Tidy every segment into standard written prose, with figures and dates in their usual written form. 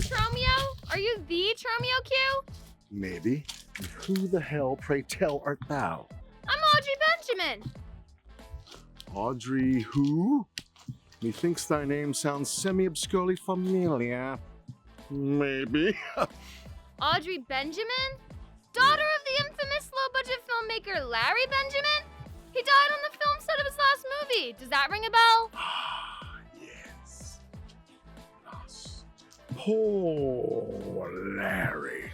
Tromeo? Are you the Tromeo Que? Maybe. And who the hell, pray tell, art thou? I'm Audrey Benjamin. Audrey who? Methinks thy name sounds semi-obscurely familiar. Maybe. Audrey Benjamin? Daughter of the infamous low-budget filmmaker Larry Benjamin? He died on the film set of his last movie. Does that ring a bell? Ah, yes. Us. Poor Larry.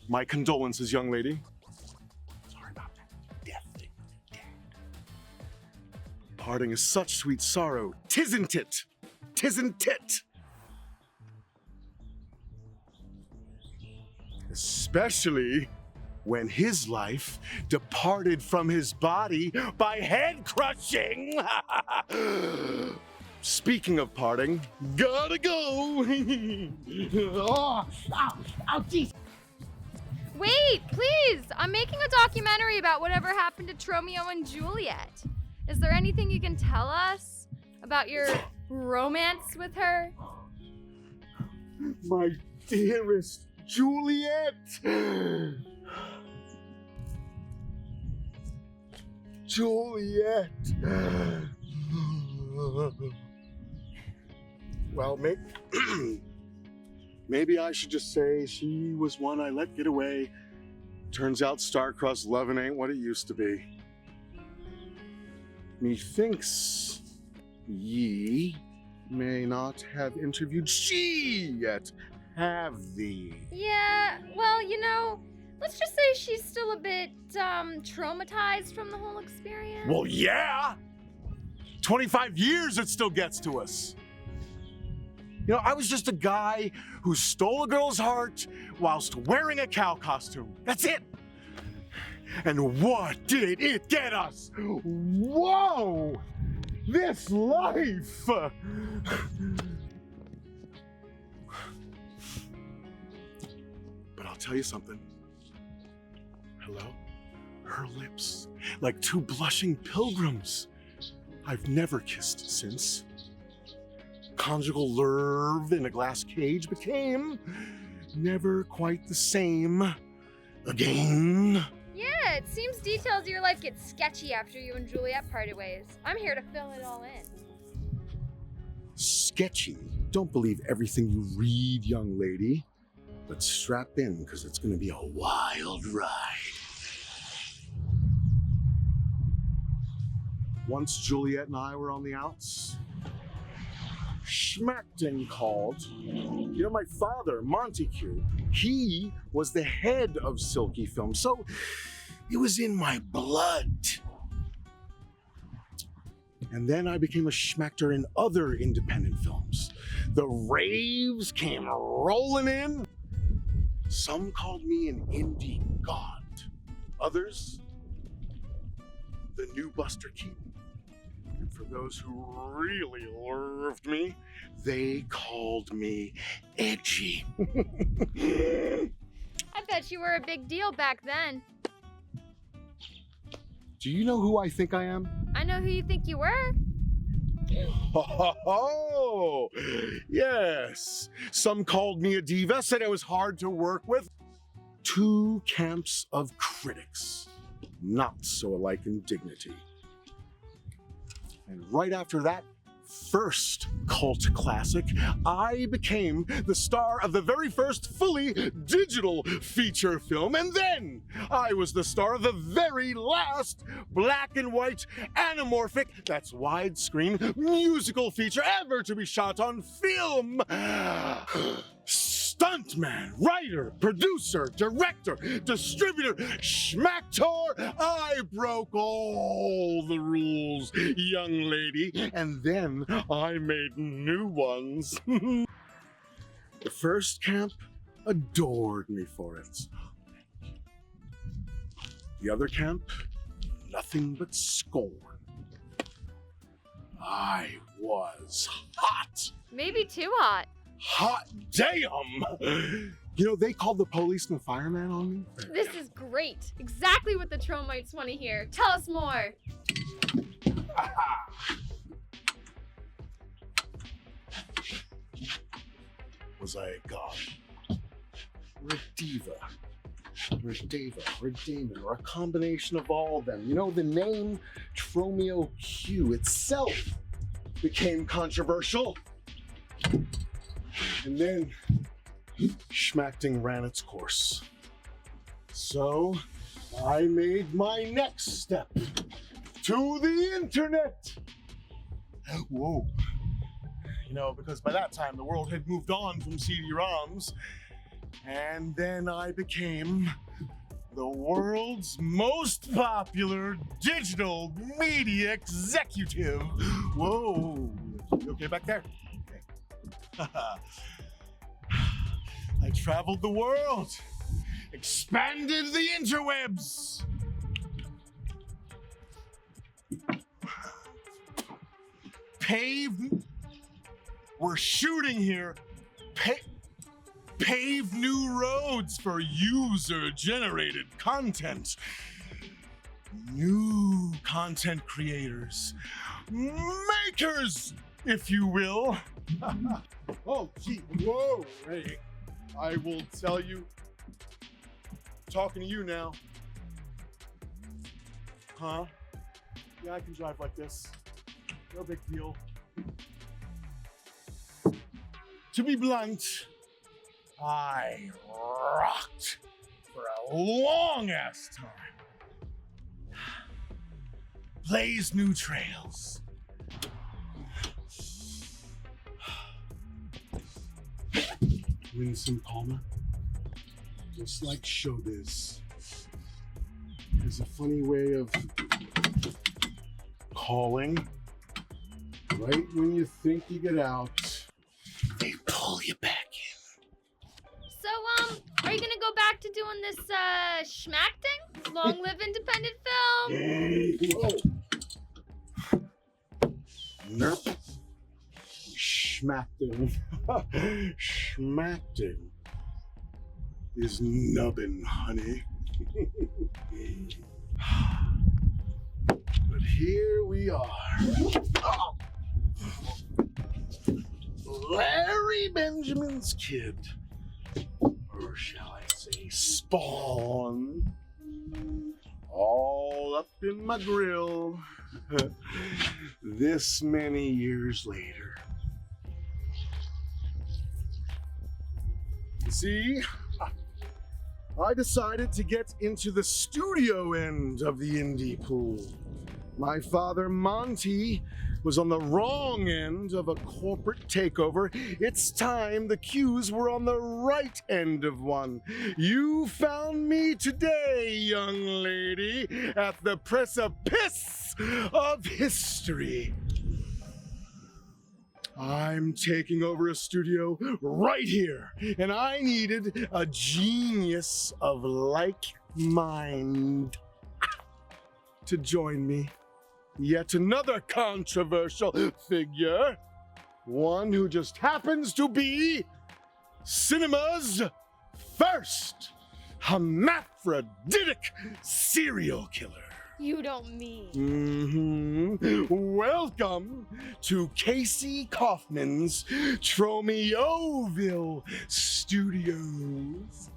My condolences, young lady. Sorry about that death thing with your dad. Parting is such sweet sorrow, tisn't it? Tisn't it? Especially when his life departed from his body by head crushing. Speaking of parting, gotta go. Oh, jeez. Wait, please! I'm making a documentary about whatever happened to Tromeo and Juliet. Is there anything you can tell us about your romance with her? My dearest Juliet! Juliet! Well, maybe I should just say she was one I let get away. Turns out star-crossed loving ain't what it used to be. Methinks ye may not have interviewed she yet, have thee? Yeah, well, let's just say she's still a bit, traumatized from the whole experience. Well, yeah! 25 years it still gets to us. I was just a guy who stole a girl's heart whilst wearing a cow costume. That's it. And what did it get us? Whoa! This life! But I'll tell you something. Hello? Her lips, like two blushing pilgrims. I've never kissed since. Conjugal love in a glass cage became never quite the same again. Yeah, it seems details of your life get sketchy after you and Juliet parted ways. I'm here to fill it all in. Sketchy. Don't believe everything you read, young lady. But strap in, because it's going to be a wild ride. Once Juliet and I were on the outs, Schmackton called. My father, Montague, he was the head of Silky Film, so it was in my blood. And then I became a schmackter in other independent films. The raves came rolling in. Some called me an indie god. Others, the new Buster Keaton. And for those who really loved me, they called me edgy. I bet you were a big deal back then. Do you know who I think I am? I know who you think you were. Oh, yes. Some called me a diva, said I was hard to work with. Two camps of critics, not so alike in dignity. And right after that first cult classic, I became the star of the very first fully digital feature film, and then I was the star of the very last black and white anamorphic, that's widescreen, musical feature ever to be shot on film. Stuntman, writer, producer, director, distributor, schmacktor, I broke all the rules, young lady, and then I made new ones. The first camp adored me for it. The other camp, nothing but scorn. I was hot. Maybe too hot. Hot damn! They called the police and fireman on me. This is great. Exactly what the Tromites want to hear. Tell us more. Was I a god? Or a diva? Or a deva? Or a daemon? Or a combination of all of them? You know, the name Tromeo Que itself became controversial. And then schmacting ran its course. So I made my next step to the internet. Whoa. You know, because by that time the world had moved on from CD-ROMs, and then I became the world's most popular digital media executive. Whoa. You okay back there? Okay. I traveled the world, expanded the interwebs. We're shooting here. Pave new roads for user-generated content. New content creators. Makers, if you will. Oh, gee, whoa, hey. I will tell you, talking to you now. Huh? Yeah, I can drive like this. No big deal. To be blunt, I rocked for a long ass time. Blazed new trails. Winsome Palmer, just like showbiz, has a funny way of calling right when you think you get out. They pull you back in. So, are you gonna go back to doing this, schmacting? Long live independent film? Whoa. Nerp. Schmacting. Schmacting is nubbin, honey. But here we are. Oh. Larry Benjamin's kid. Or shall I say spawn. All up in my grill. This many years later. See, I decided to get into the studio end of the indie pool. My father, Monty, was on the wrong end of a corporate takeover. It's time the Qs were on the right end of one. You found me today, young lady, at the precipice of history. I'm taking over a studio right here, and I needed a genius of like mind to join me. Yet another controversial figure, one who just happens to be cinema's first hermaphroditic serial killer. You don't mean. Welcome to Casey Kaufman's Tromeoville Studios.